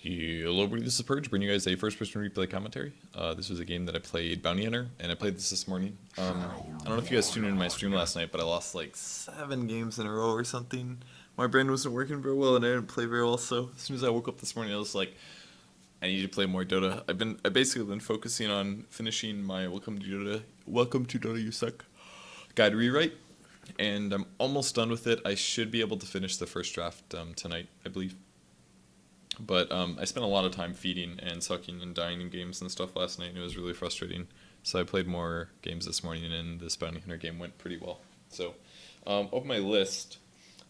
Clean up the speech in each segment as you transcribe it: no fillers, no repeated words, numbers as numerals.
Hello everybody, this is Purge, bringing you guys a first-person replay commentary. This was a game that I played Bounty Hunter, and I played this morning. I don't know if you guys tuned in my stream last night, but I lost like 7 games in a row or something. My brain wasn't working very well, and I didn't play very well, so as soon as I woke up this morning, I was like, I need to play more Dota. I've basically been focusing on finishing my Welcome to Dota You Suck guide rewrite, and I'm almost done with it. I should be able to finish the first draft tonight, I believe. But I spent a lot of time feeding and sucking and dying in games and stuff last night, and it was really frustrating. So I played more games this morning, and this Bounty Hunter game went pretty well. So, of my list,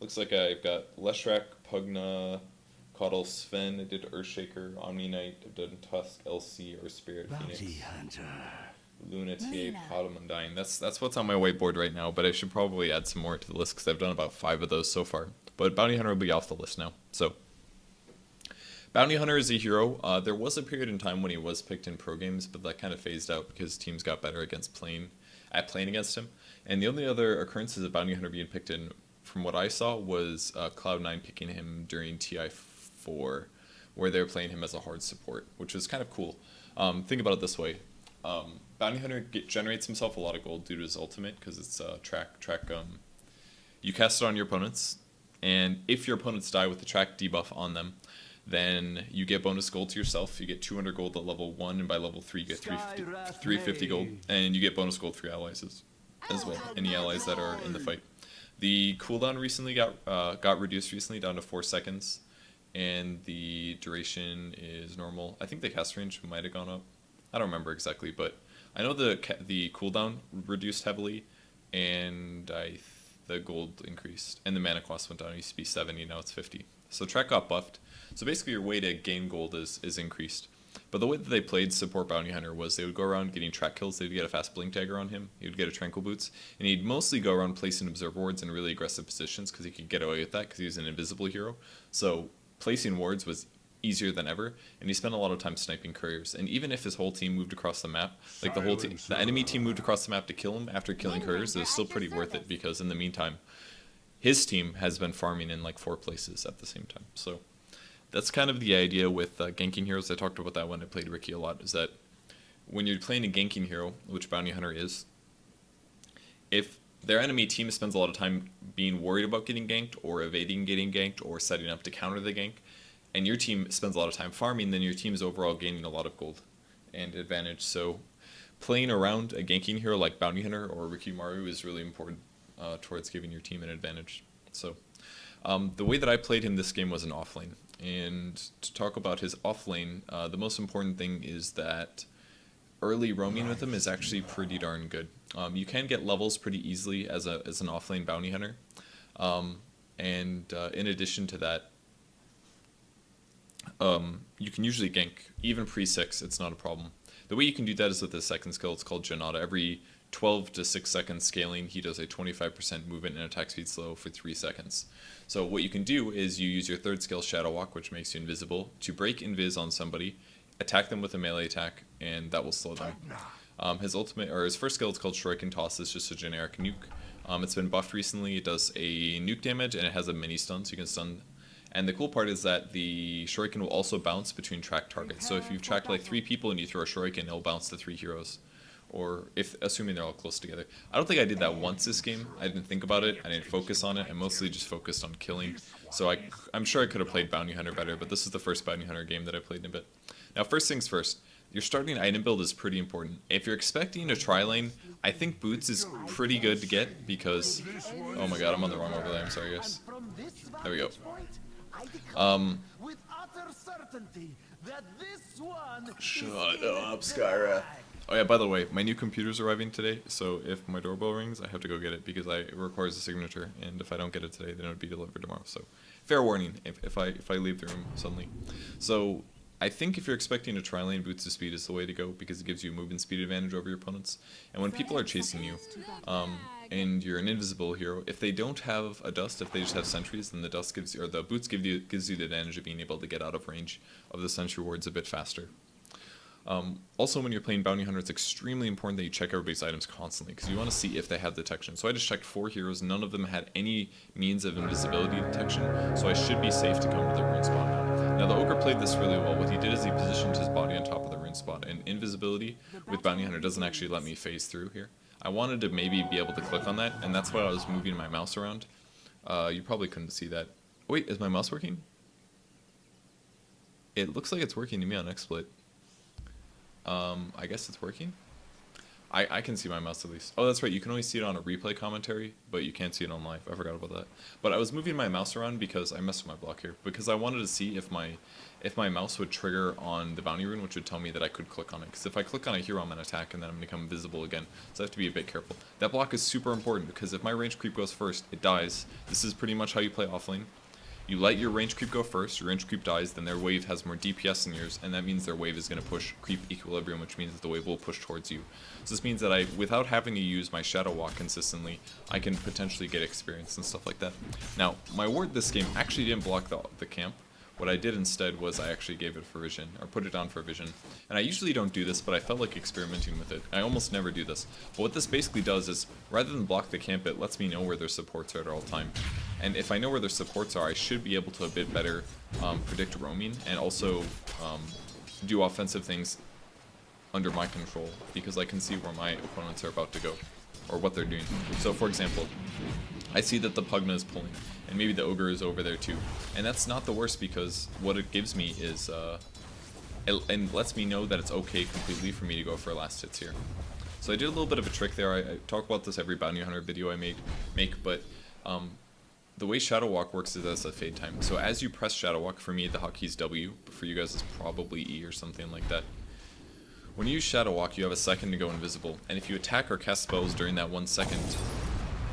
looks like I've got Leshrac, Pugna, Caudal, Sven, I did Earthshaker, Omni Knight, I've done Tusk, LC, or Spirit Phoenix, Lunatier, Potom, Undying. That's what's on my whiteboard right now, but I should probably add some more to the list because I've done about 5 of those so far. But Bounty Hunter will be off the list now. So, Bounty Hunter is a hero. There was a period in time when he was picked in pro games, but that kind of phased out because teams got better against playing against him. And the only other occurrences of Bounty Hunter being picked in, from what I saw, was Cloud9 picking him during TI4, where they were playing him as a hard support, which was kind of cool. Think about it this way. Bounty Hunter generates himself a lot of gold due to his ultimate, because it's track. You cast it on your opponents, and if your opponents die with the track debuff on them, then you get bonus gold to yourself. You get 200 gold at level 1, and by level 3 you get 350 gold, and you get bonus gold for your allies as well, any allies that are in the fight. The cooldown recently got reduced down to 4 seconds, and the duration is normal. I think the cast range might have gone up. I don't remember exactly, but I know the cooldown reduced heavily, and the gold increased, and the mana cost went down. It used to be 70, now it's 50. So track got buffed. So basically your way to gain gold is increased. But the way that they played support Bounty Hunter was they would go around getting track kills. They'd get a fast Blink Dagger on him. He would get a Tranquil Boots. And he'd mostly go around placing Observe Wards in really aggressive positions because he could get away with that because he was an invisible hero. So placing wards was easier than ever, and he spent a lot of time sniping couriers. And even if his whole team moved across the map, like the enemy team moved across the map to kill him after killing couriers, it was still pretty worth it because in the meantime, his team has been farming in like 4 places at the same time. So that's kind of the idea with ganking heroes. I talked about that when I played Ricky a lot, is that when you're playing a ganking hero, which Bounty Hunter is, if their enemy team spends a lot of time being worried about getting ganked or evading getting ganked or setting up to counter the gank, and your team spends a lot of time farming, then your team is overall gaining a lot of gold and advantage. So playing around a ganking hero like Bounty Hunter or Rikimaru is really important towards giving your team an advantage. So the way that I played him this game was an offlane. And to talk about his offlane, the most important thing is that early roaming with him is actually pretty darn good. You can get levels pretty easily as an offlane Bounty Hunter. In addition to that, you can usually gank, even pre-6, it's not a problem. The way you can do that is with his second skill. It's called Janata. Every 12 to 6 seconds scaling, he does a 25% movement and attack speed slow for 3 seconds. So what you can do is you use your third skill, Shadow Walk, which makes you invisible, to break invis on somebody, attack them with a melee attack, and that will slow them. His first skill is called Shuriken Toss. It's just a generic nuke. It's been buffed recently. It does a nuke damage, and it has a mini stun, so you can stun. And the cool part is that the Shuriken will also bounce between tracked targets. So if you've tracked like 3 people and you throw a Shuriken, it'll bounce to 3 heroes. Or assuming they're all close together. I don't think I did that once this game. I didn't think about it. I didn't focus on it. I mostly just focused on killing. So I'm sure I could have played Bounty Hunter better, but this is the first Bounty Hunter game that I played in a bit. Now, first things first. Your starting item build is pretty important. If you're expecting a tri-lane, I think Boots is pretty good to get because... Oh my god, I'm on the wrong overlay. I'm sorry, guys. There we go. Shut up, Skyra. Oh yeah, by the way, my new computer's arriving today, so if my doorbell rings, I have to go get it because it requires a signature, and if I don't get it today, then it would be delivered tomorrow. So, fair warning if I leave the room suddenly. So, I think if you're expecting a tri-lane, Boots' speed is the way to go because it gives you a movement speed advantage over your opponents. And when people are chasing you, and you're an invisible hero, if they don't have a dust, if they just have sentries, then the dust gives you, or the boots gives you the advantage of being able to get out of range of the sentry wards a bit faster. Also, when you're playing Bounty Hunter, it's extremely important that you check everybody's items constantly because you want to see if they have detection. So I just checked 4 heroes. None of them had any means of invisibility detection, so I should be safe to come to the rune spawn now. Now the Ogre played this really well. What he did is he positioned his body on top of the rune spot, and invisibility with Bounty Hunter doesn't actually let me phase through here. I wanted to maybe be able to click on that, and that's why I was moving my mouse around. You probably couldn't see that. Wait, is my mouse working? It looks like it's working to me on XSplit. I guess it's working? I can see my mouse at least. Oh, that's right, you can only see it on a replay commentary, but you can't see it on live. I forgot about that. But I was moving my mouse around because I messed with my block here, because I wanted to see if my mouse would trigger on the bounty rune, which would tell me that I could click on it. Because if I click on a hero, I'm going to attack, and then I'm going to become invisible again. So I have to be a bit careful. That block is super important, because if my range creep goes first, it dies. This is pretty much how you play offlane. You let your range creep go first, your range creep dies, then their wave has more DPS than yours, and that means their wave is going to push creep equilibrium, which means that the wave will push towards you. So this means that without having to use my Shadow Walk consistently, I can potentially get experience and stuff like that. Now, my ward this game actually didn't block the camp. What I did instead was I actually gave it for vision, or put it down for vision. And I usually don't do this, but I felt like experimenting with it. I almost never do this. But what this basically does is, rather than block the camp, it lets me know where their supports are at all time. And if I know where their supports are, I should be able to a bit better predict roaming, and also do offensive things under my control, because I can see where my opponents are about to go, or what they're doing. So for example, I see that the Pugna is pulling, and maybe the Ogre is over there too. And that's not the worst, because what it gives me is, it lets me know that it's okay completely for me to go for last hits here. So I did a little bit of a trick there. I talk about this every Bounty Hunter video I make, but the way Shadow Walk works is as a fade time. So as you press Shadow Walk, for me the hotkey's W, but for you guys it's probably E or something like that. When you use Shadow Walk, you have a second to go invisible, and if you attack or cast spells during that 1 second,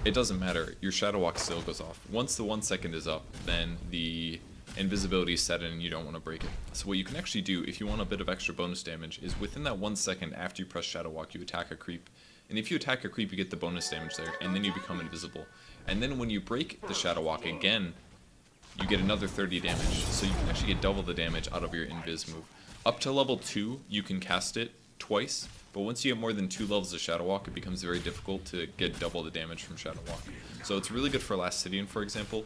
it doesn't matter, your Shadow Walk still goes off. Once the 1 second is up, then the invisibility is set in and you don't want to break it. So what you can actually do, if you want a bit of extra bonus damage, is within that 1 second after you press Shadow Walk, you attack a creep. And if you attack a creep, you get the bonus damage there, and then you become invisible. And then when you break the Shadow Walk again, you get another 30 damage. So you can actually get double the damage out of your invis move. Up to level 2, you can cast it twice, but once you get more than 2 levels of Shadow Walk, it becomes very difficult to get double the damage from Shadow Walk. So it's really good for Lastidian, for example.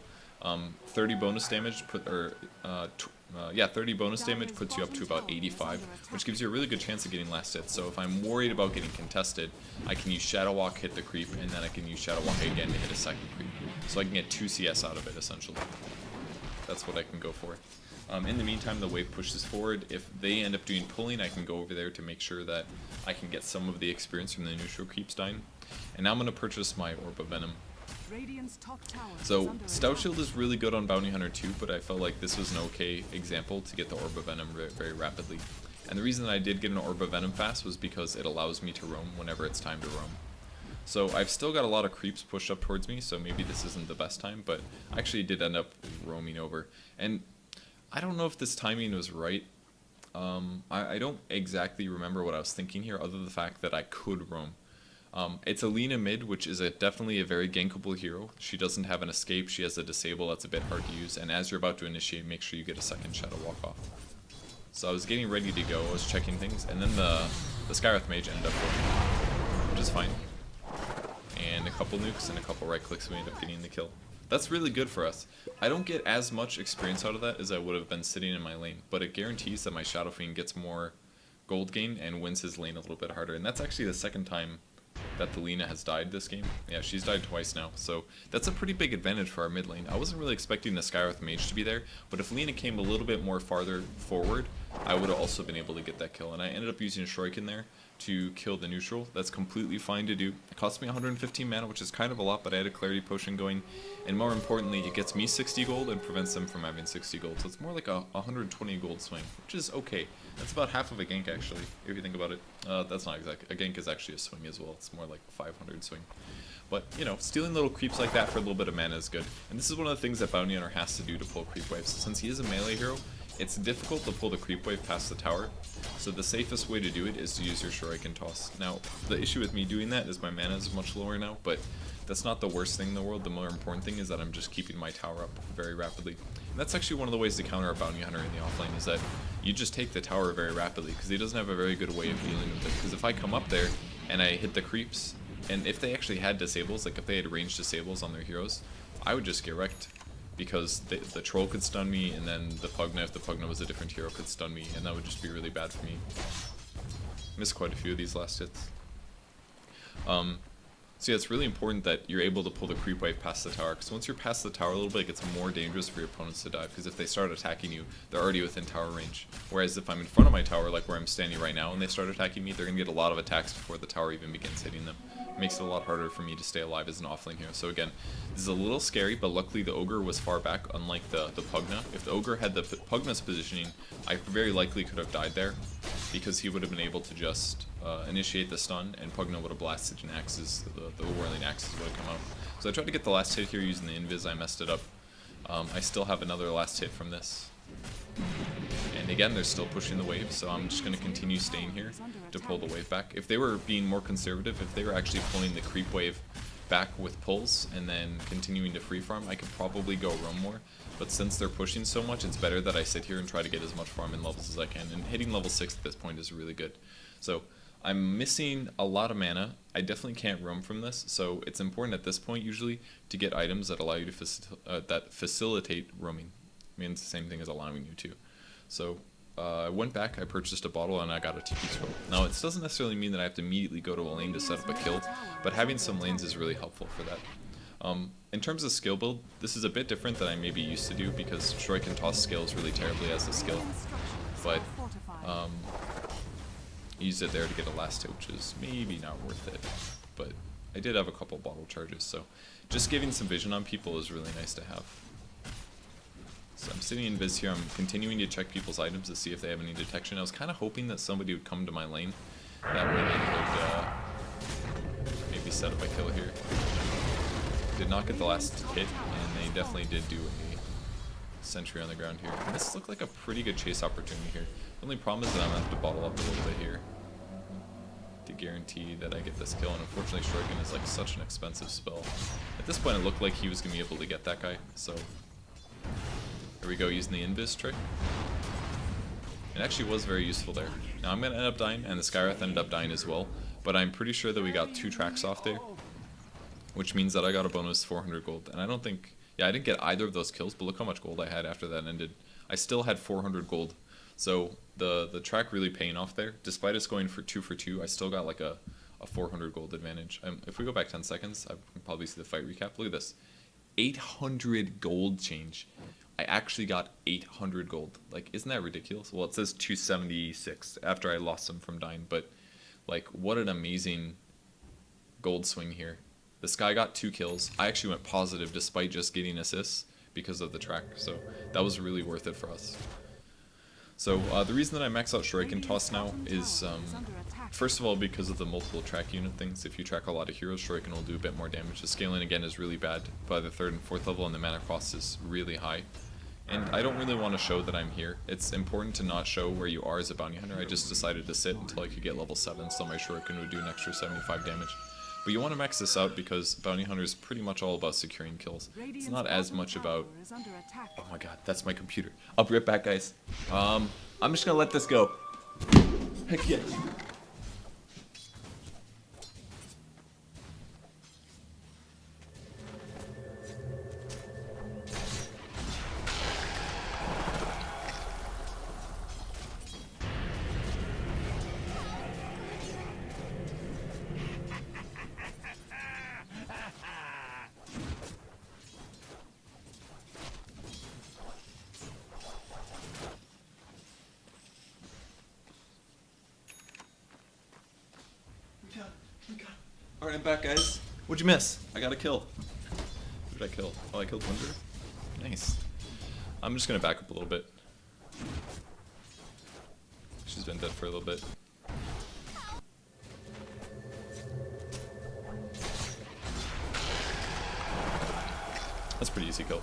30 bonus damage 30 bonus damage puts you up to about 85, which gives you a really good chance of getting last hit. So if I'm worried about getting contested, I can use Shadow Walk, hit the creep, and then I can use Shadow Walk again to hit a second creep. So I can get 2 CS out of it, essentially. That's what I can go for. In the meantime, the wave pushes forward. If they end up doing pulling, I can go over there to make sure that I can get some of the experience from the neutral creeps dying. And now I'm going to purchase my Orb of Venom. So Stout Shield is really good on Bounty Hunter too, but I felt like this was an okay example to get the Orb of Venom very rapidly. And the reason that I did get an Orb of Venom fast was because it allows me to roam whenever it's time to roam. So I've still got a lot of creeps pushed up towards me, so maybe this isn't the best time, but I actually did end up roaming over. And I don't know if this timing was right. I don't exactly remember what I was thinking here, other than the fact that I could roam. It's Alina mid, which is definitely a very gankable hero. She doesn't have an escape, she has a disable that's a bit hard to use, and as you're about to initiate, make sure you get a second Shadow Walk off. So I was getting ready to go, I was checking things, and then the Skywrath Mage ended up working, which is fine. And a couple nukes and a couple right clicks, we ended up getting the kill. That's really good for us. I don't get as much experience out of that as I would have been sitting in my lane, but it guarantees that my Shadow Fiend gets more gold gain and wins his lane a little bit harder. And that's actually the second time that the Lina has died this game. Yeah, she's died twice now, so that's a pretty big advantage for our mid lane. I wasn't really expecting the Skywrath Mage to be there, but if Lina came a little bit more farther forward, I would have also been able to get that kill. And I ended up using a Shuriken there to kill the neutral. That's completely fine to do. It cost me 115 mana, which is kind of a lot, but I had a Clarity Potion going, and more importantly, it gets me 60 gold and prevents them from having 60 gold, so it's more like a 120 gold swing, which is okay. That's about half of a gank, actually, if you think about it. That's not exact. A gank is actually a swing as well. It's more like 500 swing. But, you know, stealing little creeps like that for a little bit of mana is good. And this is one of the things that Bounty Hunter has to do to pull creep waves. Since he is a melee hero, it's difficult to pull the creep wave past the tower. So the safest way to do it is to use your Shuriken Toss. Now, the issue with me doing that is my mana is much lower now, but that's not the worst thing in the world. The more important thing is that I'm just keeping my tower up very rapidly. And that's actually one of the ways to counter a Bounty Hunter in the offlane, is that you just take the tower very rapidly, because he doesn't have a very good way of dealing with it. Because if I come up there and I hit the creeps, and if they actually had disables, like if they had ranged disables on their heroes, I would just get wrecked. because the troll could stun me, and then the Pugna, if the Pugna was a different hero, could stun me, and that would just be really bad for me. Missed quite a few of these last hits. So yeah, it's really important that you're able to pull the creep wave past the tower, because once you're past the tower a little bit, it gets more dangerous for your opponents to dive, because if they start attacking you, they're already within tower range. Whereas if I'm in front of my tower, like where I'm standing right now, and they start attacking me, they're going to get a lot of attacks before the tower even begins hitting them. It makes it a lot harder for me to stay alive as an offlane hero. So again, this is a little scary, but luckily the Ogre was far back, unlike the Pugna. If the Ogre had the Pugna's positioning, I very likely could have died there, because he would have been able to just initiate the stun, and Pugna would have blasted an axes, the whirling axes would have come out. So I tried to get the last hit here using the invis, I messed it up. I still have another last hit from this. And again, they're still pushing the wave, so I'm just going to continue staying here to pull the wave back. If they were being more conservative, if they were actually pulling the creep wave back with pulls and then continuing to free farm, I could probably go roam more. But since they're pushing so much, it's better that I sit here and try to get as much farm in levels as I can. And hitting level 6 at this point is really good. So I'm missing a lot of mana. I definitely can't roam from this, so it's important at this point usually to get items that allow you to facilitate roaming. I mean, it's the same thing as allowing you to. So I went back, I purchased a bottle, and I got a TP scroll. Now, it doesn't necessarily mean that I have to immediately go to a lane to set up a kill, but having some lanes is really helpful for that. In terms of skill build, this is a bit different than I maybe used to do, because Strike and Toss scales really terribly as a skill. But used it there to get a last hit, which is maybe not worth it. But I did have a couple bottle charges, so just giving some vision on people is really nice to have. So I'm sitting in Viz here, I'm continuing to check people's items to see if they have any detection. I was kind of hoping that somebody would come to my lane. That way they could maybe set up a kill here. Did not get the last hit, and they definitely did do a sentry on the ground here. And this looked like a pretty good chase opportunity here. The only problem is that I'm going to have to bottle up a little bit here to guarantee that I get this kill, and unfortunately Shuriken is like such an expensive spell. At this point it looked like he was going to be able to get that guy, so here we go, using the invis trick. It actually was very useful there. Now I'm going to end up dying, and the Skywrath ended up dying as well, but I'm pretty sure that we got 2 tracks off there, which means that I got a bonus 400 gold, and I don't think, yeah, I didn't get either of those kills, but look how much gold I had after that ended. I still had 400 gold, so the track really paying off there. Despite us going for 2 for 2, I still got like a 400 gold advantage. If we go back 10 seconds, I can probably see the fight recap. Look at this, 800 gold change. I actually got 800 gold. Like, isn't that ridiculous? Well, it says 276 after I lost some from dying, but like, what an amazing gold swing here. This guy got 2 kills. I actually went positive despite just getting assists because of the track, so that was really worth it for us. So the reason that I max out Shuriken Toss now is, first of all, because of the multiple track unit things. If you track a lot of heroes, Shuriken will do a bit more damage. The scaling, again, is really bad by the 3rd and 4th level, and the mana cost is really high. And I don't really want to show that I'm here. It's important to not show where you are as a bounty hunter. I just decided to sit until I could get level 7, so my Shuriken would do an extra 75 damage. But you want to max this out because bounty hunter is pretty much all about securing kills. It's not as much about... Oh my god, that's my computer. I'll be right back, guys. I'm just gonna let this go. Heck yeah. Alright, I'm back, guys. What'd you miss? I got a kill. Who did I kill? Oh, I killed Winder. Nice. I'm just gonna back up a little bit. She's been dead for a little bit. That's a pretty easy kill.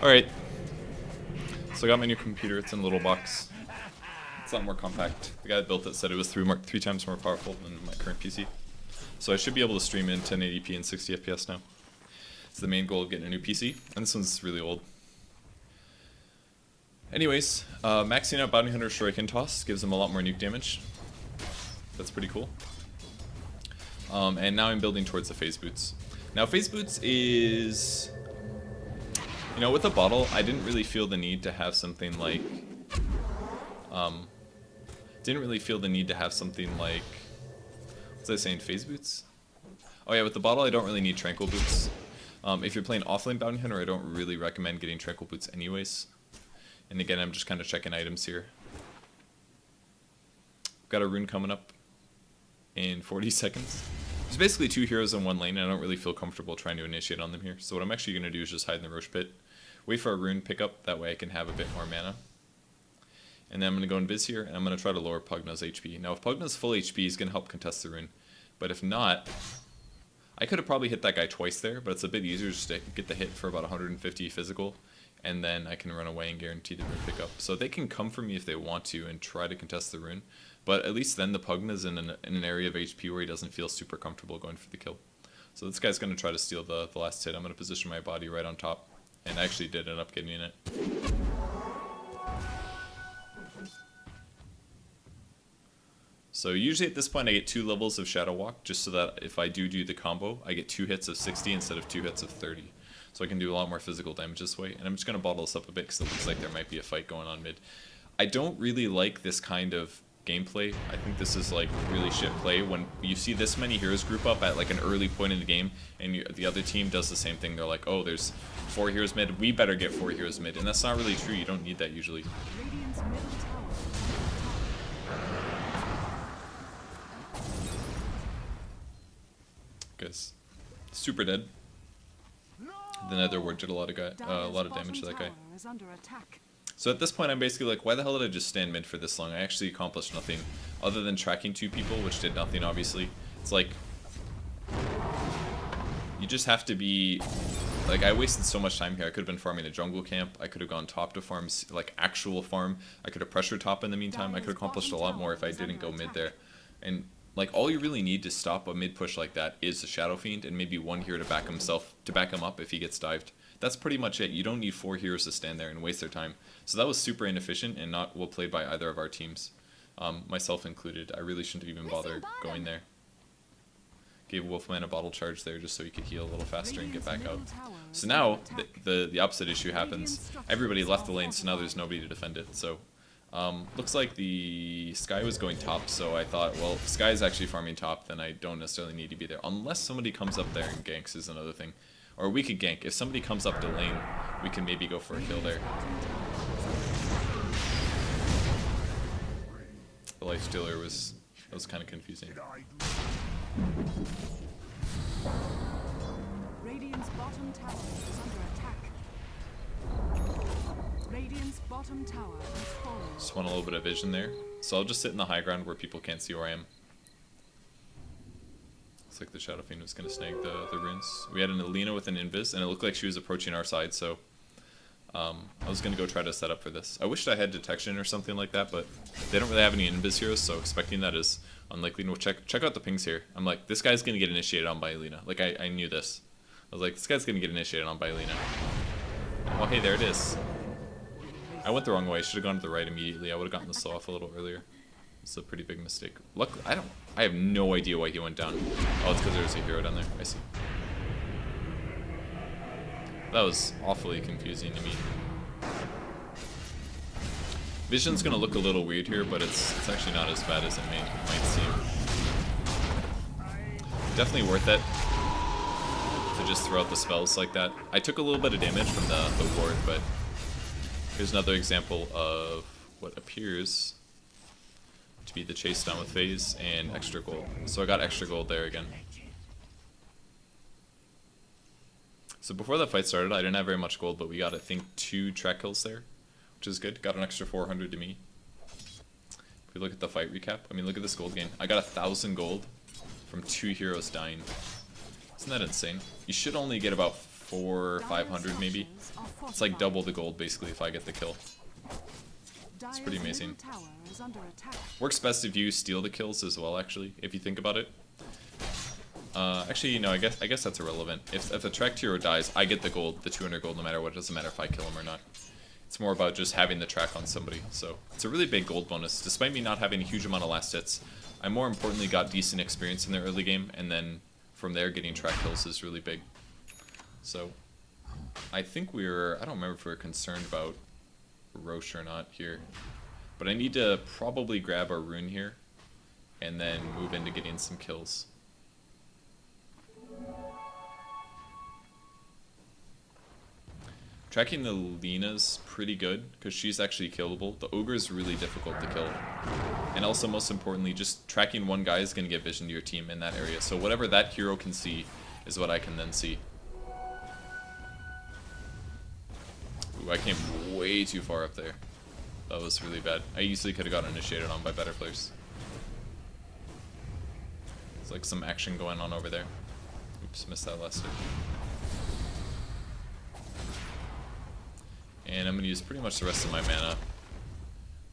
Alright. So I got my new computer. It's in a little box. It's a lot more compact. The guy that built it said it was 3 times more powerful than my current PC. So I should be able to stream in 1080p and 60 FPS now. It's the main goal of getting a new PC, and this one's really old. Anyways, maxing out Bounty Hunter Shuriken Toss gives him a lot more nuke damage. That's pretty cool. And now I'm building towards the phase boots. Now phase boots is, you know, with a bottle, I didn't really feel the need to have something like, what's I saying, phase boots? Oh yeah, with the bottle I don't really need tranquil boots. If you're playing offlane bounty hunter, I don't really recommend getting tranquil boots anyways. And again, I'm just kind of checking items here. Got a rune coming up in 40 seconds. There's basically 2 heroes in 1 lane, and I don't really feel comfortable trying to initiate on them here. So what I'm actually going to do is just hide in the Roche pit, wait for a rune pickup, that way I can have a bit more mana. And then I'm going to go invis here, and I'm going to try to lower Pugna's HP. Now if Pugna's full HP, he's going to help contest the rune. But if not, I could have probably hit that guy twice there, but it's a bit easier just to get the hit for about 150 physical, and then I can run away and guarantee the rune pickup. So they can come for me if they want to and try to contest the rune, but at least then the Pugna's in an area of HP where he doesn't feel super comfortable going for the kill. So this guy's going to try to steal the last hit. I'm going to position my body right on top, and I actually did end up getting in it. So usually at this point I get 2 levels of Shadow Walk, just so that if I do the combo, I get 2 hits of 60 instead of 2 hits of 30. So I can do a lot more physical damage this way, and I'm just going to bottle this up a bit because it looks like there might be a fight going on mid. I don't really like this kind of gameplay. I think this is like really shit play when you see this many heroes group up at like an early point in the game, and the other team does the same thing. They're like, oh, there's 4 heroes mid, we better get 4 heroes mid, and that's not really true. You don't need that usually. Guys, super dead. The Nether Ward did a lot of damage to that guy. So at this point I'm basically like, why the hell did I just stand mid for this long? I actually accomplished nothing other than tracking 2 people, which did nothing obviously. It's like, you just have to be, like, I wasted so much time here. I could have been farming a jungle camp, I could have gone top to farm, like actual farm, I could have pressured top in the meantime, I could have accomplished a lot more if I didn't go mid there. And like, all you really need to stop a mid push like that is the Shadow Fiend and maybe 1 hero to back him up if he gets dived. That's pretty much it. You don't need 4 heroes to stand there and waste their time. So that was super inefficient and not well played by either of our teams, myself included. I really shouldn't have even bothered going there. Gave Wolfman a bottle charge there just so he could heal a little faster and get back out. So now the opposite issue happens. Everybody left the lane, so now there's nobody to defend it. So looks like the Skye was going top, so I thought, well, if Skye is actually farming top, then I don't necessarily need to be there. Unless somebody comes up there and ganks is another thing. Or we could gank. If somebody comes up to lane, we can maybe go for a kill there. The Lifestealer was kind of confusing. Radiant's bottom tower is under attack. Radiant's bottom tower is falling. Just want a little bit of vision there. So I'll just sit in the high ground where people can't see where I am. Looks like the Shadow Fiend was going to snag the runes. We had an Alina with an invis, and it looked like she was approaching our side, so I was going to go try to set up for this. I wished I had detection or something like that, but they don't really have any invis heroes, so expecting that is unlikely. No, check out the pings here. I'm like, this guy's going to get initiated on by Alina. Like, I knew this. I was like, this guy's going to get initiated on by Alina. Oh, hey, there it is. I went the wrong way. I should have gone to the right immediately. I would have gotten the slow off a little earlier. It's a pretty big mistake. Luckily, I have no idea why he went down. Oh, it's because there's a hero down there. I see. That was awfully confusing to me. Vision's gonna look a little weird here, but it's actually not as bad as it might seem. Definitely worth it to just throw out the spells like that. I took a little bit of damage from the ward, but here's another example of what appears to be the chase down with phase and extra gold. So I got extra gold there again. So before that fight started, I didn't have very much gold, but we got, I think, 2 track kills there, which is good. Got an extra 400 to me. If we look at the fight recap, I mean, look at this gold gain. I got 1,000 gold from 2 heroes dying. Isn't that insane? You should only get about 400 or 500 maybe. It's like double the gold basically if I get the kill. It's pretty amazing. Works best if you steal the kills as well, actually, if you think about it. Actually, no, I guess that's irrelevant. If a tracked hero dies, I get the gold, the 200 gold, no matter what. It doesn't matter if I kill him or not. It's more about just having the track on somebody. So it's a really big gold bonus. Despite me not having a huge amount of last hits, I more importantly got decent experience in the early game, and then from there, getting track kills is really big. So I think I don't remember if we were concerned about Roche or not here. But I need to probably grab our rune here and then move into getting some kills. Tracking the Lena's pretty good because she's actually killable. The Ogre is really difficult to kill. And also, most importantly, just tracking one guy is going to get vision to your team in that area. So whatever that hero can see is what I can then see. Ooh, I came way too far up there. That was really bad. I easily could have got initiated on by better players. There's like some action going on over there. Oops, missed that last hit. And I'm going to use pretty much the rest of my mana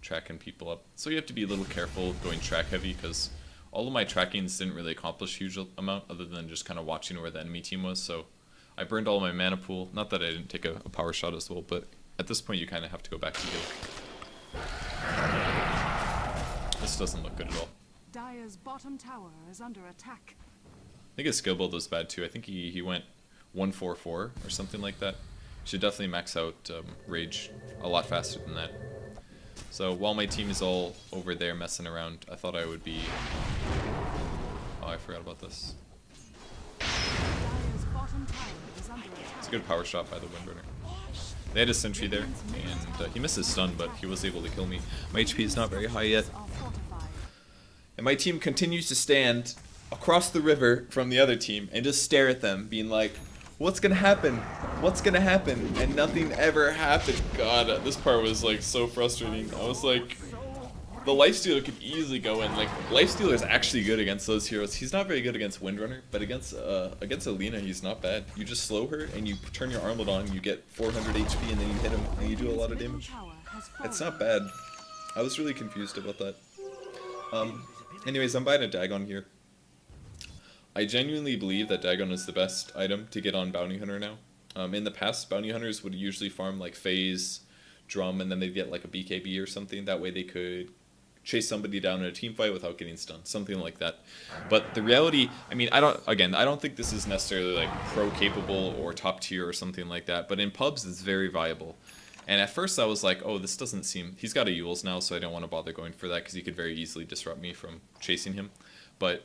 tracking people up. So you have to be a little careful going track heavy because all of my trackings didn't really accomplish a huge amount other than just kind of watching where the enemy team was. So I burned all my mana pool. Not that I didn't take a power shot as well, but at this point you kind of have to go back to heal. This doesn't look good at all. Dire's bottom tower is under attack. I think his skill build was bad too. I think he went 1-4-4 or something like that. Should definitely max out Rage a lot faster than that. So while my team is all over there messing around, I thought I would be... Oh, I forgot about this. Dire's bottom tower is under attack. It's a good power shot by the Windrunner. They had a sentry there, and he missed his stun, but he was able to kill me. My HP is not very high yet. Are fortified. And my team continues to stand across the river from the other team and just stare at them, being like, what's gonna happen? What's gonna happen? And nothing ever happened. God, this part was like so frustrating. I was like, the Lifestealer could easily go in. Like, Lifestealer is actually good against those heroes. He's not very good against Windrunner, but against Alina, he's not bad. You just slow her and you turn your armlet on, you get 400 HP, and then you hit him and you do a lot of damage. It's not bad. I was really confused about that. Anyways, I'm buying a Dagon here. I genuinely believe that Dagon is the best item to get on Bounty Hunter now. In the past, Bounty Hunters would usually farm like Phase, Drum, and then they'd get like a BKB or something. That way they could chase somebody down in a team fight without getting stunned, something like that. But the reality, I mean, I don't think this is necessarily like pro capable or top tier or something like that, but in pubs it's very viable. And at first I was like, oh, this doesn't seem, he's got a Yules now, so I don't want to bother going for that because he could very easily disrupt me from chasing him. But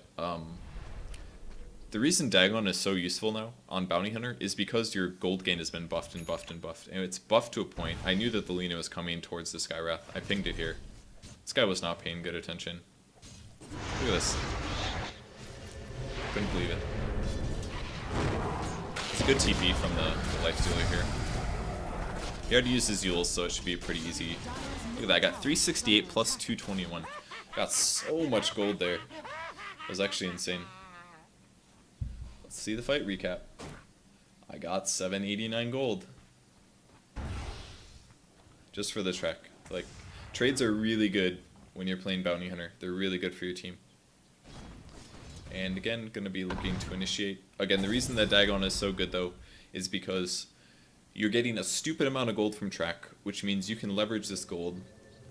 the reason Dagon is so useful now on Bounty Hunter is because your gold gain has been buffed and buffed and buffed. And it's buffed to a point. I knew that the Lina was coming towards this guy Wrath. I pinged it here. This guy was not paying good attention. Look at this. Couldn't believe it. It's a good TP from the Lifestealer here. He already used his Yules, so it should be pretty easy. Look at that, I got 368 plus 221. Got so much gold there. It was actually insane. Let's see the fight recap. I got 789 gold. Just for the track. Like, trades are really good when you're playing Bounty Hunter. They're really good for your team. And again, gonna be looking to initiate. Again, the reason that Dagon is so good though is because you're getting a stupid amount of gold from track, which means you can leverage this gold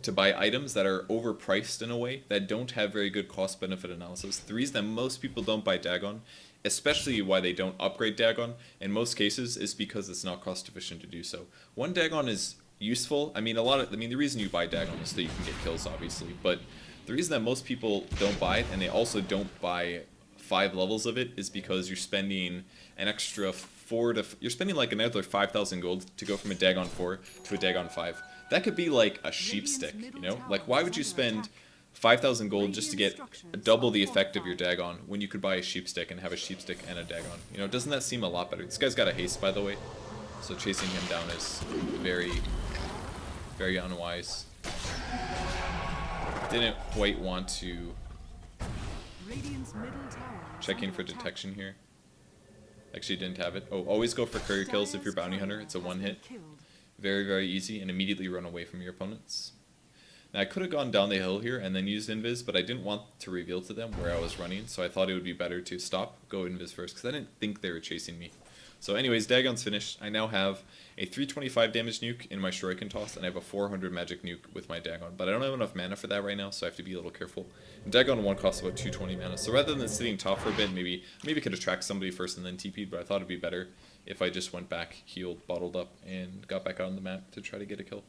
to buy items that are overpriced in a way that don't have very good cost-benefit analysis. The reason that most people don't buy Dagon, especially why they don't upgrade Dagon in most cases, is because it's not cost-efficient to do so. One Dagon is useful. I mean, the reason you buy Dagon is so that you can get kills, obviously, but the reason that most people don't buy it, and they also don't buy 5 levels of it, is because you're spending an extra you're spending like another 5,000 gold to go from a Dagon 4 to a Dagon 5. That could be like a sheep stick, you know? Like, why would you spend 5,000 gold just to get double the effect of your Dagon when you could buy a sheep stick and have a sheep stick and a Dagon? You know, doesn't that seem a lot better? This guy's got a haste, by the way, so chasing him down is very, very unwise. Didn't quite want to checking for detection here. Actually didn't have it. Oh, always go for courier kills if you're Bounty Hunter. It's a one hit. Very, very easy, and immediately run away from your opponents. Now I could have gone down the hill here and then used invis, but I didn't want to reveal to them where I was running, so I thought it would be better to stop, go invis first, because I didn't think they were chasing me. So anyways, Dagon's finished. I now have a 325 damage nuke in my Shuriken Toss, and I have a 400 magic nuke with my Dagon. But I don't have enough mana for that right now, so I have to be a little careful. And Dagon 1 costs about 220 mana, so rather than sitting top for a bit, maybe could attract somebody first and then TP'd, but I thought it'd be better if I just went back, healed, bottled up, and got back out on the map to try to get a kill.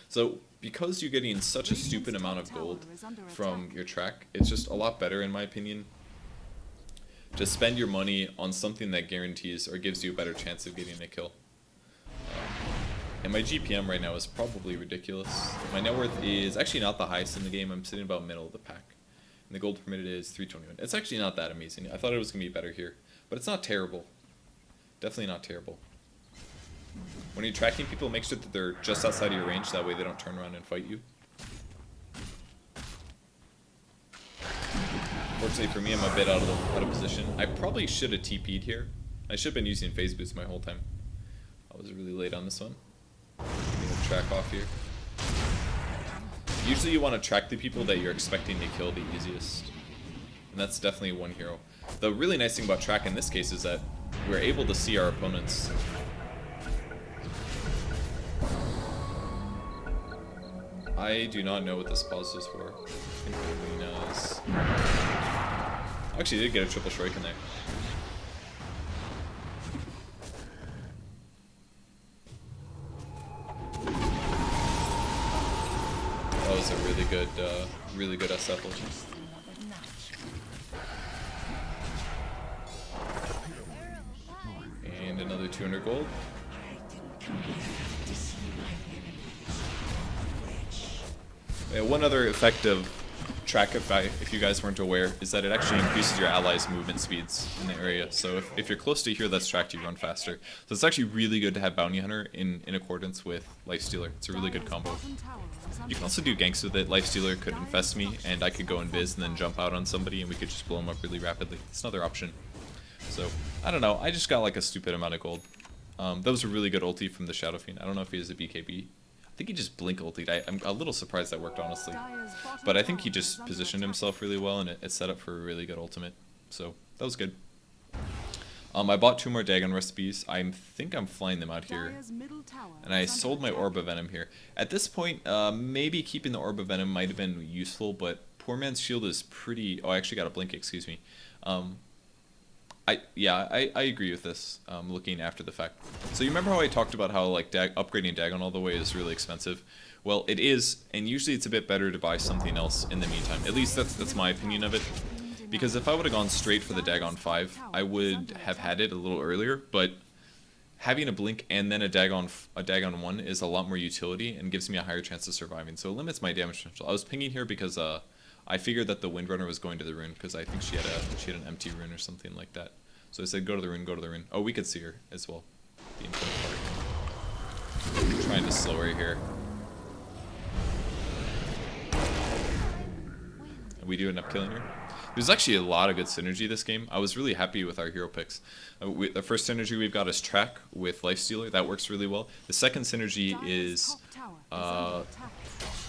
So, because you're getting such a stupid amount of gold from your track, it's just a lot better, in my opinion, to spend your money on something that guarantees or gives you a better chance of getting a kill. And my GPM right now is probably ridiculous. My net worth is actually not the highest in the game. I'm sitting about middle of the pack. And the gold permitted is 321. It's actually not that amazing. I thought it was going to be better here. But it's not terrible. Definitely not terrible. When you're tracking people, make sure that they're just outside of your range. That way they don't turn around and fight you. Fortunately for me, I'm a bit out of position. I probably should have TP'd here. I should have been using phase boost my whole time. I was really late on this one. I'm gonna track off here. Usually you want to track the people that you're expecting to kill the easiest. And that's definitely one hero. The really nice thing about track in this case is that we're able to see our opponents. I do not know what this pause was for. I think Alina's... Actually, did get a triple strike in there. That was a really good SF ulti. And another 200 gold. Yeah, one other effect of track, if you guys weren't aware, is that it actually increases your allies' movement speeds in the area. So if you're close to a hero that's tracked, you run faster. So it's actually really good to have Bounty Hunter in accordance with Lifestealer. It's a really good combo. You can also do ganks with it. Lifestealer could infest me, and I could go invis and then jump out on somebody, and we could just blow them up really rapidly. It's another option. So, I don't know. I just got like a stupid amount of gold. That was a really good ulti from the Shadow Fiend. I don't know if he has a BKB. I think he just blink ultied. I'm a little surprised that worked, honestly. But I think he just positioned himself really well, and it set up for a really good ultimate. So, that was good. I bought 2 more Dagon recipes. I think I'm flying them out here. And I sold my Orb of Venom here. At this point, maybe keeping the Orb of Venom might have been useful, but Poor Man's Shield is pretty... Oh, I actually got a blink, excuse me. I agree with this, looking after the fact. So you remember how I talked about how like upgrading Dagon all the way is really expensive? Well, it is, and usually it's a bit better to buy something else in the meantime. At least that's my opinion of it. Because if I would have gone straight for the Dagon 5, I would have had it a little earlier, but having a blink and then a Dagon 1 is a lot more utility and gives me a higher chance of surviving. So it limits my damage potential. I was pinging here because I figured that the Windrunner was going to the rune because I think she had an empty rune or something like that. So I said, go to the rune, go to the rune. Oh, we could see her as well. The important part. I'm trying to slow her here. And we do end up killing her. There's actually a lot of good synergy this game. I was really happy with our hero picks. The first synergy we've got is Track with Lifestealer. That works really well. The second synergy is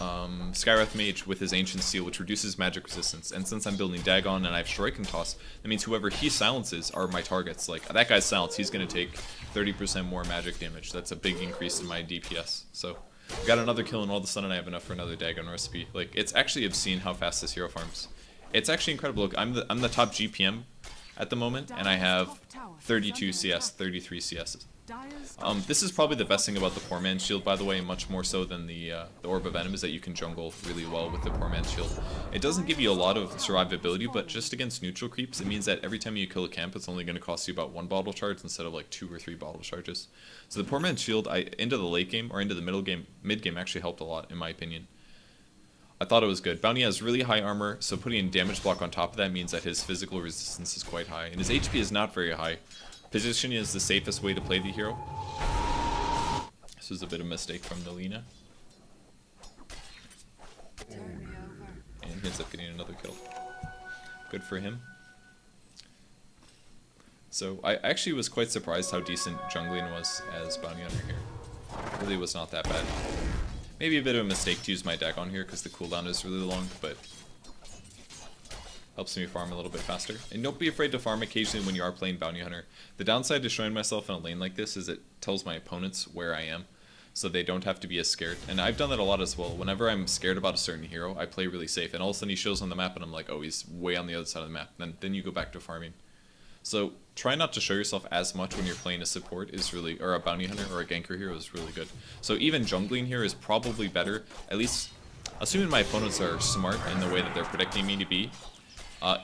Skywrath Mage with his Ancient Seal, which reduces magic resistance. And since I'm building Dagon and I have Shuriken Toss, that means whoever he silences are my targets. Like, that guy's silenced, he's going to take 30% more magic damage. That's a big increase in my DPS. So, got another kill and all of a sudden I have enough for another Dagon recipe. Like, it's actually obscene how fast this hero farms. It's actually incredible. Look, I'm the top GPM at the moment, and I have 32 CS, 33 CSs. This is probably the best thing about the Poor Man's Shield, by the way, much more so than the Orb of Venom, is that you can jungle really well with the Poor Man's Shield. It doesn't give you a lot of survivability, but just against neutral creeps, it means that every time you kill a camp, it's only going to cost you about 1 bottle charge instead of like 2 or 3 bottle charges. So the Poor Man's Shield, into the late game, or into the mid game, actually helped a lot, in my opinion. I thought it was good. Bounty has really high armor, so putting damage block on top of that means that his physical resistance is quite high, and his HP is not very high. Positioning is the safest way to play the hero. This was a bit of a mistake from Alina. And he ends up getting another kill. Good for him. So I actually was quite surprised how decent jungling was as Bounty Hunter here. It really was not that bad. Maybe a bit of a mistake to use my Dagon here because the cooldown is really long, but Helps me farm a little bit faster. And don't be afraid to farm occasionally when you are playing Bounty Hunter. The downside to showing myself in a lane like this is it tells my opponents where I am, so they don't have to be as scared. And I've done that a lot as well. Whenever I'm scared about a certain hero, I play really safe, and all of a sudden he shows on the map and I'm like, oh, he's way on the other side of the map. Then you go back to farming. So try not to show yourself as much when you're playing a support is really, or a Bounty Hunter or a ganker hero is really good. So even jungling here is probably better, at least assuming my opponents are smart in the way that they're predicting me to be.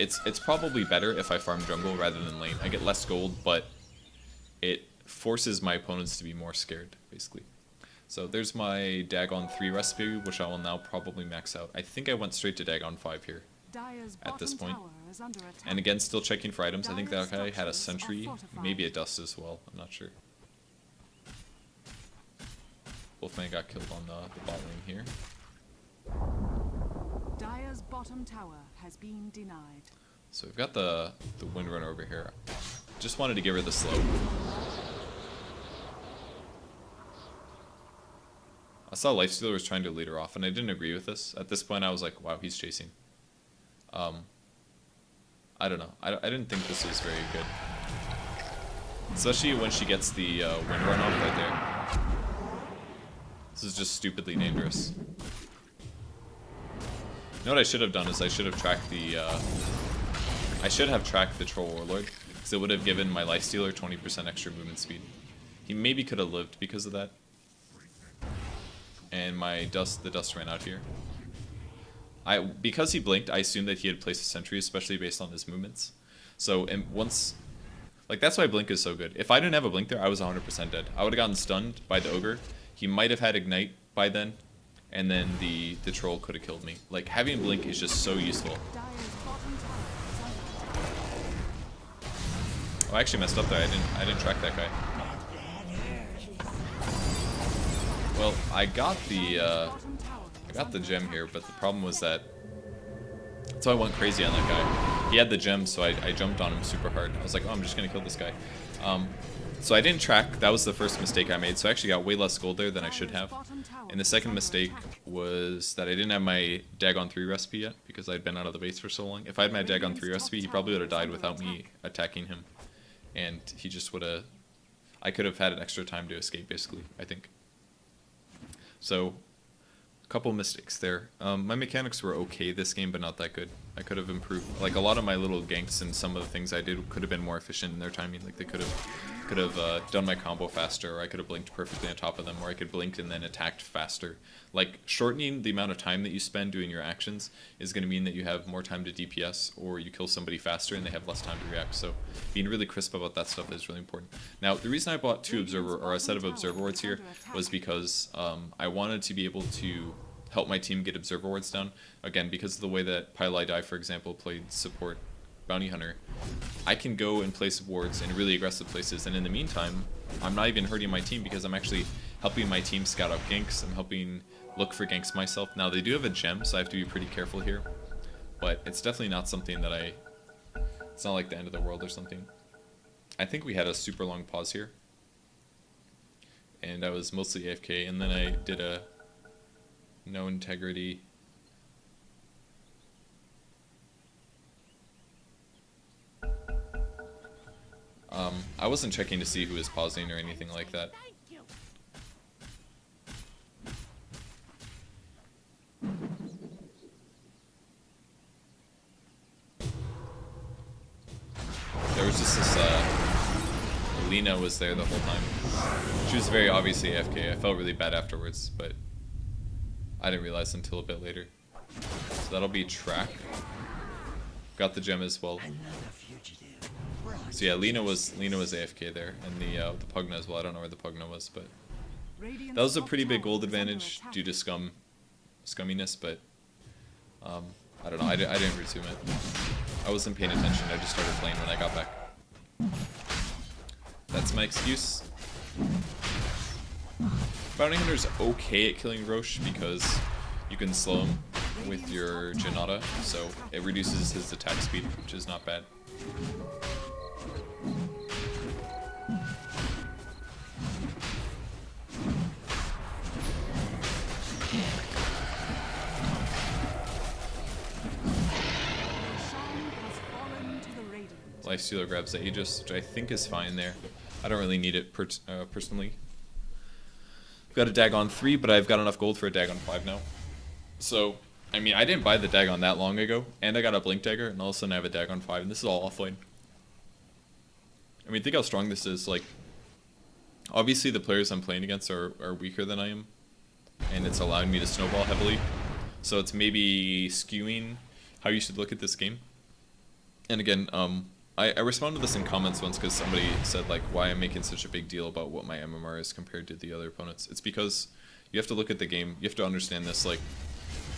It's probably better if I farm jungle rather than lane. I get less gold, but it forces my opponents to be more scared, basically. So there's my Dagon 3 recipe, which I will now probably max out. I think I went straight to Dagon 5 here at this point. And again, still checking for items. I think that guy had a sentry, maybe a dust as well. I'm not sure. Offlane got killed on the bot lane here. Dire's bottom tower has been denied. So we've got the Windrunner over here. Just wanted to give her the slow. I saw Lifestealer was trying to lead her off, and I didn't agree with this. At this point, I was like, wow, he's chasing. I don't know. I didn't think this was very good. Especially when she gets the Windrun off right there. This is just stupidly dangerous. You know what I should have done is I should have tracked the Troll Warlord, because it would have given my Lifestealer 20% extra movement speed. He maybe could have lived because of that. And the dust ran out here. Because he blinked, I assumed that he had placed a sentry, especially based on his movements. So that's why Blink is so good. If I didn't have a Blink there, I was 100% dead. I would have gotten stunned by the Ogre. He might have had Ignite by then, and then the Troll could have killed me. Like, having Blink is just so useful. Oh, I actually messed up there. I didn't track that guy. Well, I got the gem here, but the problem was that. So I went crazy on that guy. He had the gem, so I jumped on him super hard. I was like, oh, I'm just gonna kill this guy. So I didn't track. That was the first mistake I made. So I actually got way less gold there than I should have. And the second mistake was that I didn't have my Dagon 3 recipe yet, because I'd been out of the base for so long. If I had my Dagon 3 recipe, he probably would have died without me attacking him. And he just would have. I could have had an extra time to escape, basically, I think. So, a couple mistakes there. My mechanics were okay this game, but not that good. I could have improved. Like, a lot of my little ganks and some of the things I did could have been more efficient in their timing. Like, they could have done my combo faster, or I could have blinked perfectly on top of them, or I could blink and then attacked faster. Like, shortening the amount of time that you spend doing your actions is going to mean that you have more time to DPS, or you kill somebody faster and they have less time to react. So being really crisp about that stuff is really important. Now, the reason I bought a set of Observer Wards here was because I wanted to be able to help my team get Observer Wards down. Again, because of the way that Pylai, for example, played support Bounty Hunter, I can go and place wards in really aggressive places, and in the meantime, I'm not even hurting my team because I'm actually helping my team scout out ganks. I'm helping look for ganks myself. Now, they do have a gem, so I have to be pretty careful here, but it's definitely not something that it's not like the end of the world or something. I think we had a super long pause here, and I was mostly AFK, and then I did a no integrity. I wasn't checking to see who was pausing or anything like that. There was just this, Lena was there the whole time. She was very obviously AFK. I felt really bad afterwards, but I didn't realize until a bit later. So that'll be track. Got the gem as well. So yeah, Lena was AFK there, and the Pugna as well. I don't know where the Pugna was, but that was a pretty big gold advantage due to scumminess. But I don't know. I didn't resume it. I wasn't paying attention. I just started playing when I got back. That's my excuse. Bounty Hunter's okay at killing Roche because you can slow him with your Janata, so it reduces his attack speed, which is not bad. Lifestealer grabs the Aegis, which I think is fine there. I don't really need it personally. I've got a Dagon 3, but I've got enough gold for a Dagon 5 now. So, I mean, I didn't buy the Dagon that long ago, and I got a Blink Dagger, and all of a sudden I have a Dagon 5, and this is all offlane. I mean, think how strong this is. Like, obviously the players I'm playing against are weaker than I am, and it's allowing me to snowball heavily. So it's maybe skewing how you should look at this game. And again, I responded to this in comments once because somebody said like why I'm making such a big deal about what my MMR is compared to the other opponents. It's because you have to look at the game, you have to understand this. Like,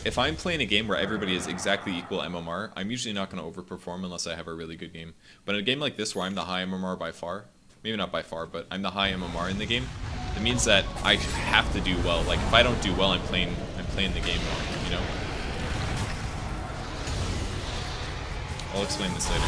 if I'm playing a game where everybody is exactly equal MMR, I'm usually not going to overperform unless I have a really good game. But in a game like this where I'm the high MMR by far, maybe not by far, but I'm the high MMR in the game, it means that I have to do well. Like, if I don't do well, I'm playing the game wrong, you know? I'll explain this later.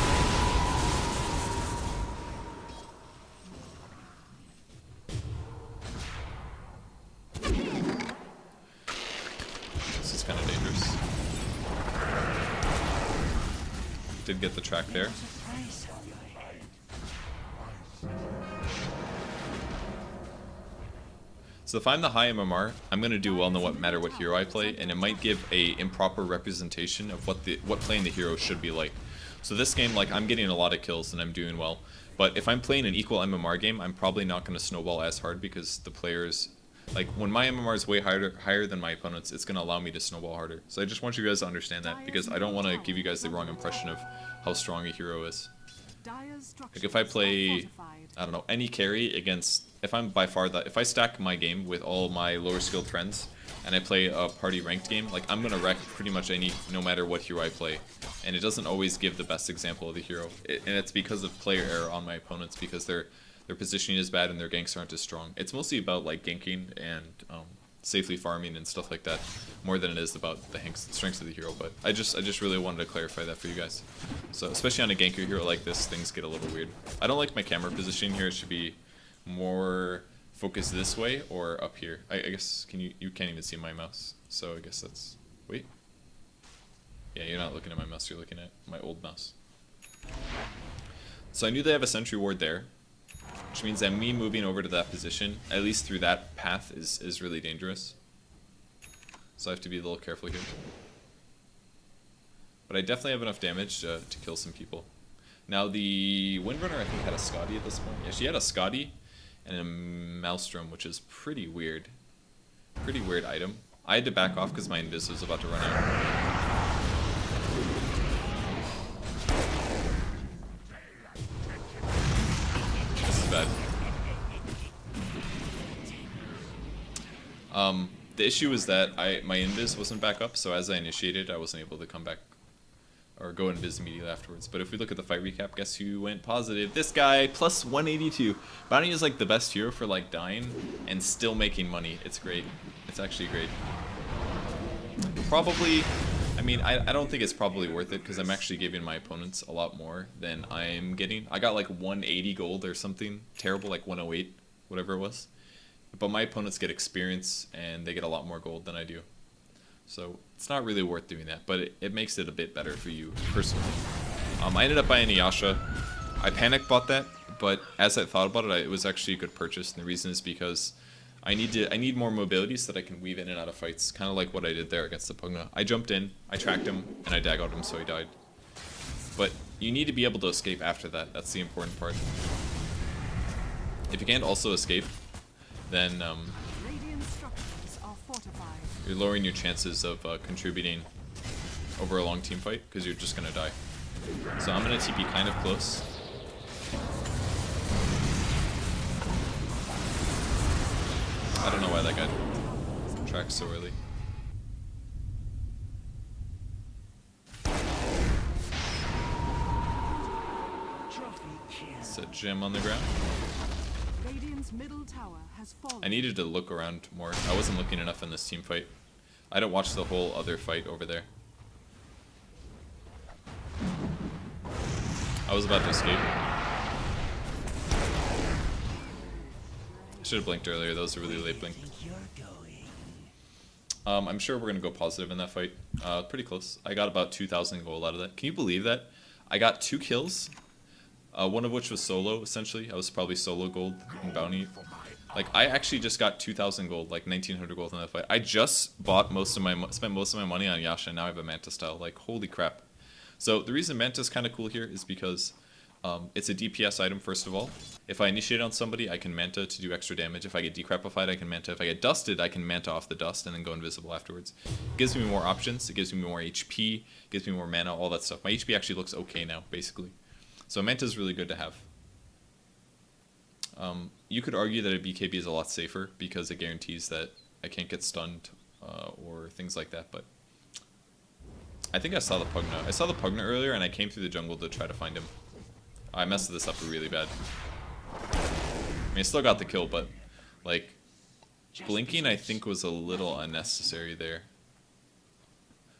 This is kind of dangerous. Did get the track there. So if I'm the high MMR, I'm going to do well no matter what hero I play, and it might give a improper representation of what playing the hero should be like. So this game, like, I'm getting a lot of kills and I'm doing well, but if I'm playing an equal MMR game, I'm probably not going to snowball as hard because the players, like, when my MMR is way higher than my opponent's, it's going to allow me to snowball harder. So I just want you guys to understand that, because I don't want to give you guys the wrong impression of how strong a hero is. Like, if I play, I don't know, any carry against, if I'm by far if I stack my game with all my lower skilled friends and I play a party ranked game, like, I'm gonna wreck pretty much no matter what hero I play, and it doesn't always give the best example of the hero, and it's because of player error on my opponents, because their positioning is bad and their ganks aren't as strong. It's mostly about like ganking and safely farming and stuff like that, more than it is about the strengths of the hero. But I just really wanted to clarify that for you guys. So especially on a ganker hero like this, things get a little weird. I don't like my camera positioning here. It should be more focused this way or up here. I guess you can't even see my mouse, so I guess that's, wait, yeah, you're not looking at my mouse, you're looking at my old mouse. So I knew they have a sentry ward there, which means that me moving over to that position, at least through that path, is really dangerous. So I have to be a little careful here. But I definitely have enough damage to kill some people. Now the Windrunner I think had a Scotty at this point. Yeah, she had a Scotty and a Maelstrom, which is pretty weird. Pretty weird item. I had to back off because my invis was about to run out. Bad. The issue was that my invis wasn't back up, so as I initiated, I wasn't able to come back or go invis immediately afterwards. But if we look at the fight recap, guess who went positive? This guy, plus 182. Bounty is like the best hero for like dying and still making money. It's great. It's actually great. Probably, I mean, I don't think it's probably worth it because I'm actually giving my opponents a lot more than I'm getting. I got like 180 gold or something terrible, like 108, whatever it was. But my opponents get experience and they get a lot more gold than I do. So it's not really worth doing that, but it makes it a bit better for you personally. I ended up buying a Yasha. I panic bought that, but as I thought about it, it was actually a good purchase. And the reason is because I need more mobility so that I can weave in and out of fights, kind of like what I did there against the Pugna. I jumped in, I tracked him, and I dagoed him, so he died. But you need to be able to escape after that. That's the important part. If you can't also escape, then you're lowering your chances of contributing over a long team fight because you're just gonna die. So I'm gonna TP kind of close. I don't know why that guy tracks so early. Set gem on the ground. Middle tower has fallen. I needed to look around more. I wasn't looking enough in this team fight. I didn't watch the whole other fight over there. I was about to escape. I should have blinked earlier. That was a really late blink. I'm sure we're going to go positive in that fight. Pretty close. I got about 2,000 gold out of that. Can you believe that? I got 2 kills, One of which was solo, essentially. I was probably solo gold in bounty. Like, I actually just got 2,000 gold, like 1,900 gold in that fight. I just spent most of my money on Yasha, and now I have a Manta style. Like, holy crap. So the reason Manta is kind of cool here is because it's a DPS item, first of all. If I initiate on somebody, I can Manta to do extra damage. If I get decrapified, I can Manta. If I get dusted, I can Manta off the dust and then go invisible afterwards. It gives me more options. It gives me more HP. It gives me more mana, all that stuff. My HP actually looks okay now, basically. So Manta is really good to have. You could argue that a BKB is a lot safer because it guarantees that I can't get stunned or things like that, but I think I saw the Pugna. I saw the Pugna earlier and I came through the jungle to try to find him. I messed this up really bad. I mean, I still got the kill, but like blinking I think was a little unnecessary there.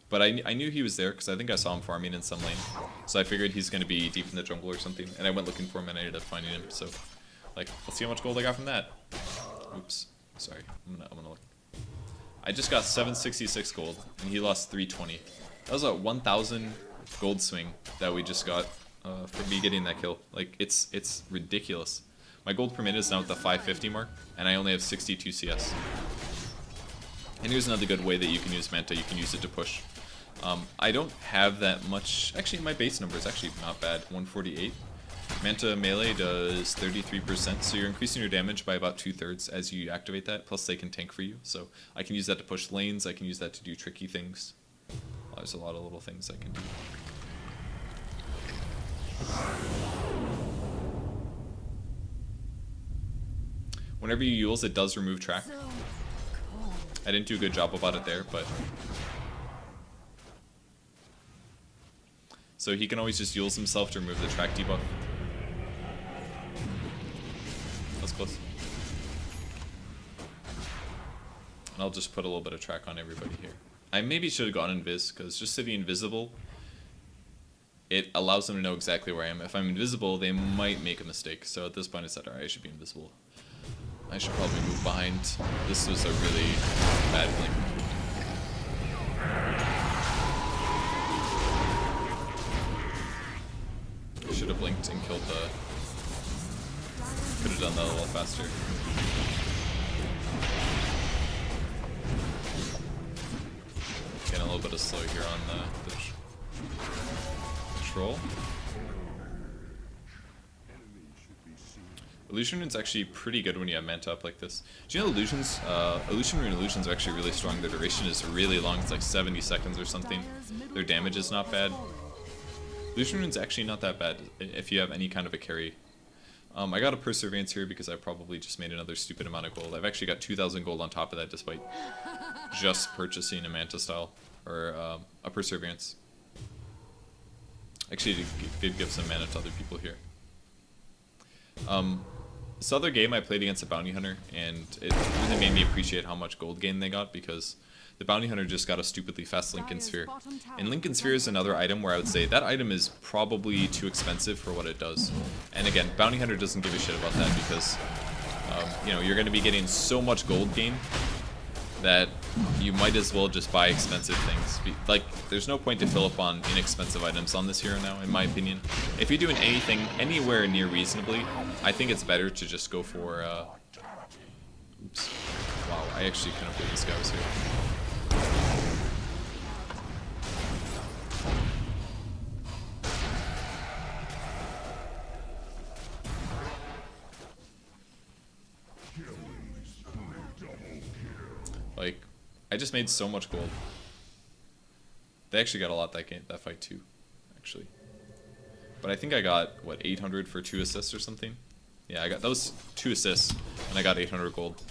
But I knew he was there because I think I saw him farming in some lane. So I figured he's going to be deep in the jungle or something, and I went looking for him and I ended up finding him, so like, let's see how much gold I got from that. Oops. Sorry. I'm gonna look. I just got 766 gold, and he lost 320. That was a 1,000 gold swing that we just got for me getting that kill. Like, it's ridiculous. My gold per minute is now at the 550 mark, and I only have 62 CS. And here's another good way that you can use Manta. You can use it to push. I don't have that much. Actually, my base number is actually not bad. 148. Manta melee does 33%, so you're increasing your damage by about 2/3 as you activate that, plus they can tank for you. So I can use that to push lanes, I can use that to do tricky things. There's a lot of little things I can do. Whenever you Yules, it does remove track. I didn't do a good job about it there, but... So he can always just Yules himself to remove the track debuff. That's close. And I'll just put a little bit of track on everybody here. I maybe should have gone invis, because just sitting invisible, it allows them to know exactly where I am. If I'm invisible, they might make a mistake. So at this point I said, alright, I should be invisible. I should probably move behind. This was a really bad blink. I should have blinked and killed the... Could have done that a little faster. Getting a little bit of slow here on the troll. Illusion Rune's actually pretty good when you have Manta up like this. Do you know illusions? Illusion Rune illusions are actually really strong. Their duration is really long. It's like 70 seconds or something. Their damage is not bad. Illusion Rune's actually not that bad if you have any kind of a carry. I got a Perseverance here because I probably just made another stupid amount of gold. I've actually got 2,000 gold on top of that despite just purchasing a Manta style, or a Perseverance. Actually, did give some mana to other people here. This other game I played against a Bounty Hunter, and it really made me appreciate how much gold gain they got, because the Bounty Hunter just got a stupidly fast Lincoln Sphere. And Lincoln Sphere is another item where I would say that item is probably too expensive for what it does. And again, Bounty Hunter doesn't give a shit about that because, you know, you're going to be getting so much gold gain that you might as well just buy expensive things. Like, there's no point to fill up on inexpensive items on this hero now, in my opinion. If you're doing anything anywhere near reasonably, I think it's better to just go for, oops. Wow, I actually couldn't believe this guy was here. Like, I just made so much gold. They actually got a lot that fight too, actually. But I think I got, what, 800 for 2 assists or something? Yeah, I got those 2 assists, and I got 800 gold.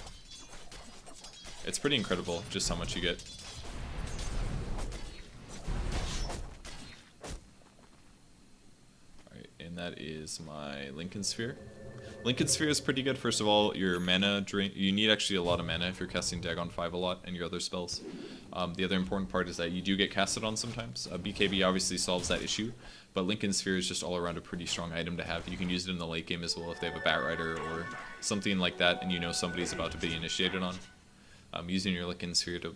It's pretty incredible just how much you get. Alright, and that is my Lincoln Sphere. Lincoln Sphere is pretty good. First of all, your mana drain. You need actually a lot of mana if you're casting Dagon 5 a lot and your other spells. The other important part is that you do get casted on sometimes. BKB obviously solves that issue, but Lincoln Sphere is just all around a pretty strong item to have. You can use it in the late game as well if they have a Bat Rider or something like that and you know somebody's about to be initiated on. Using your Lincoln Sphere to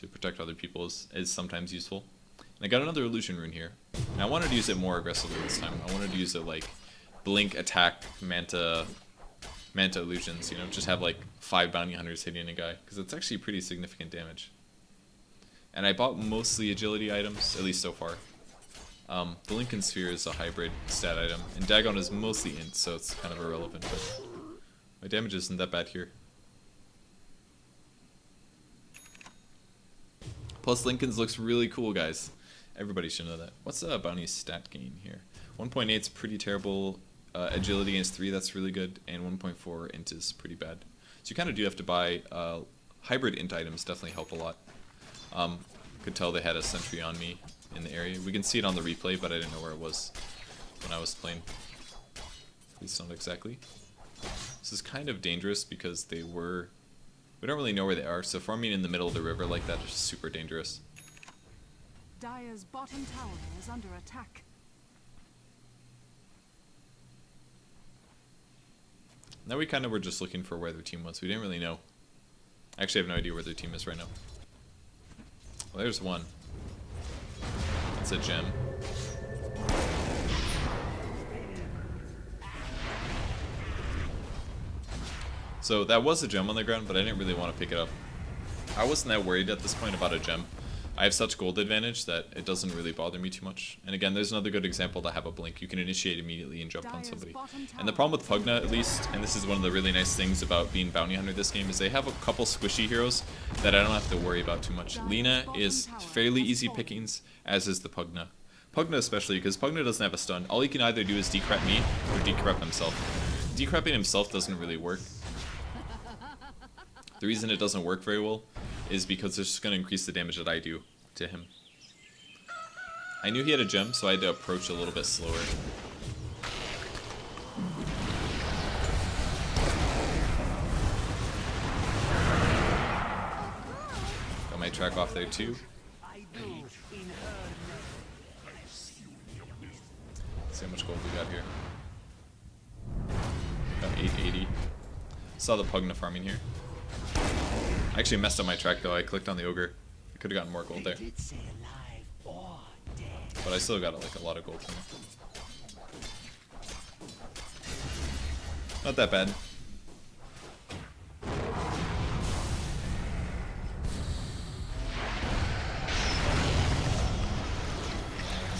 protect other people is sometimes useful. And I got another Illusion Rune here. And I wanted to use it more aggressively this time. I wanted to use it like blink, attack, manta illusions, you know, just have like 5 bounty hunters hitting a guy, because it's actually pretty significant damage. And I bought mostly agility items, at least so far. The Lincoln Sphere is a hybrid stat item, and Dagon is mostly int, so it's kind of irrelevant, but my damage isn't that bad here. Plus Lincoln's looks really cool, guys. Everybody should know that. What's the bounty stat gain here? 1.8 is pretty terrible. Agility against 3, that's really good, and 1.4 int is pretty bad. So you kind of do have to buy hybrid int items, definitely help a lot. Could tell they had a sentry on me in the area. We can see it on the replay, but I didn't know where it was when I was playing. At least not exactly. This is kind of dangerous because we don't really know where they are, so farming in the middle of the river like that is super dangerous. Dire's bottom tower is under attack. Now we kind of were just looking for where their team was. We didn't really know. I actually have no idea where their team is right now. Well, there's one. It's a gem. So that was a gem on the ground, but I didn't really want to pick it up. I wasn't that worried at this point about a gem. I have such gold advantage that it doesn't really bother me too much. And again, there's another good example to have a blink. You can initiate immediately and jump on somebody. And the problem with Pugna, at least, and this is one of the really nice things about being bounty hunter this game, is they have a couple squishy heroes that I don't have to worry about too much. Lina is fairly easy pickings, as is the Pugna. Pugna especially, because Pugna doesn't have a stun. All he can either do is decrep me or decrep himself. Decrepping himself doesn't really work. The reason it doesn't work very well is because it's just going to increase the damage that I do to him. I knew he had a gem, so I had to approach a little bit slower. Got my track off there too. See how much gold we got here. Got 880. Saw the Pugna farming here. I actually messed up my track though. I clicked on the ogre. I could have gotten more gold there. But I still got like a lot of gold from it. Not that bad.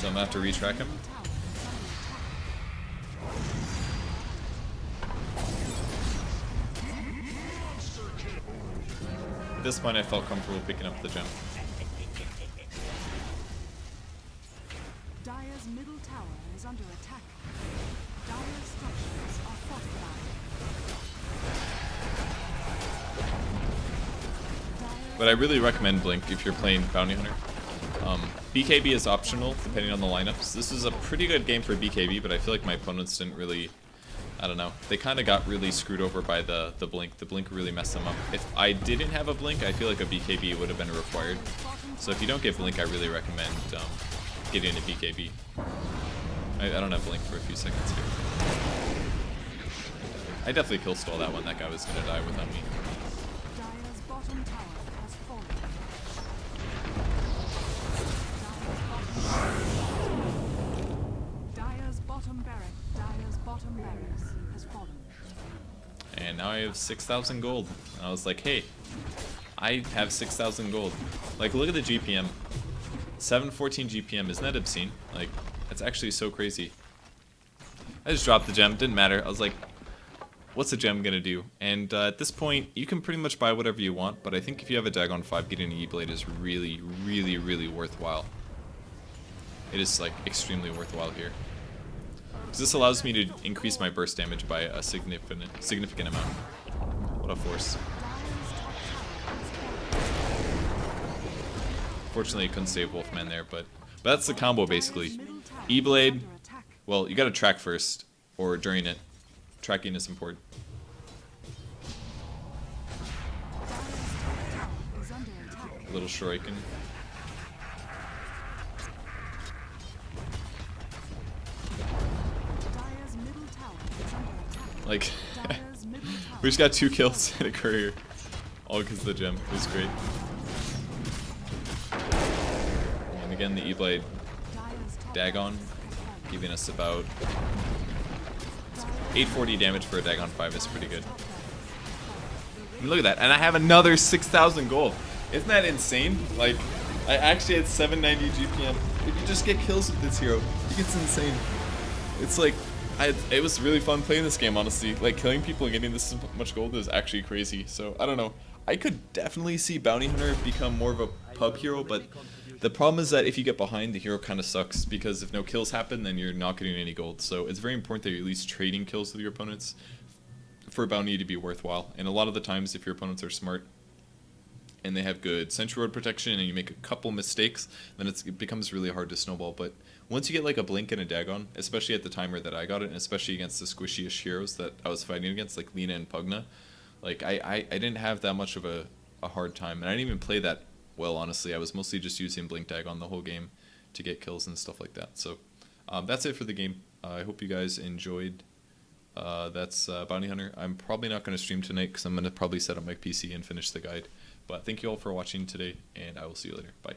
So I'm gonna have to retrack him. At this point I felt comfortable picking up the gem. Dire's middle tower is under attack. Dire's structures are fortified. But I really recommend Blink if you're playing Bounty Hunter. BKB is optional depending on the lineups. This is a pretty good game for BKB, but I feel like my opponents didn't really, I don't know, they kind of got really screwed over by the Blink. The Blink really messed them up. If I didn't have a Blink, I feel like a BKB would have been required. So if you don't get Blink, I really recommend getting a BKB. I don't have Blink for a few seconds here. I definitely kill stole that one. That guy was going to die without me. Dire's bottom tower has fallen. Dire's bottom barracks has fallen. And now I have 6,000 gold. And I was like, hey, I have 6,000 gold. Like, look at the GPM. 714 GPM, isn't that obscene? Like, that's actually so crazy. I just dropped the gem, didn't matter. I was like, what's the gem gonna do? And at this point, you can pretty much buy whatever you want, but I think if you have a Dagon 5, getting an E-Blade is really, really, really worthwhile. It is, like, extremely worthwhile here. Because this allows me to increase my burst damage by a significant amount. What a force. Fortunately, you couldn't save Wolfman there, but that's the combo basically. E-Blade, well, you gotta track first, or during it. Tracking is important. A little Shuriken. Like, we just got 2 kills and a courier. All because of the gem. It was great. And again, the E-Blade Dagon, giving us about 840 damage for a Dagon 5 is pretty good. I mean, look at that, and I have another 6,000 gold. Isn't that insane? Like, I actually had 790 GPM. If you just get kills with this hero, it's insane. It's like, it was really fun playing this game, honestly. Like, killing people and getting this much gold is actually crazy. So, I don't know. I could definitely see Bounty Hunter become more of a pub hero, but the problem is that if you get behind, the hero kind of sucks, because if no kills happen, then you're not getting any gold. So it's very important that you're at least trading kills with your opponents for Bounty to be worthwhile. And a lot of the times, if your opponents are smart and they have good Sentry Road protection and you make a couple mistakes, then it becomes really hard to snowball. But once you get like a Blink and a Dagon, especially at the timer that I got it, and especially against the squishy-ish heroes that I was fighting against, like Lina and Pugna, like I didn't have that much of a hard time. And I didn't even play that well, honestly. I was mostly just using Blink Dagon the whole game to get kills and stuff like that. So that's it for the game. I hope you guys enjoyed. That's Bounty Hunter. I'm probably not going to stream tonight because I'm going to probably set up my PC and finish the guide. But thank you all for watching today, and I will see you later. Bye.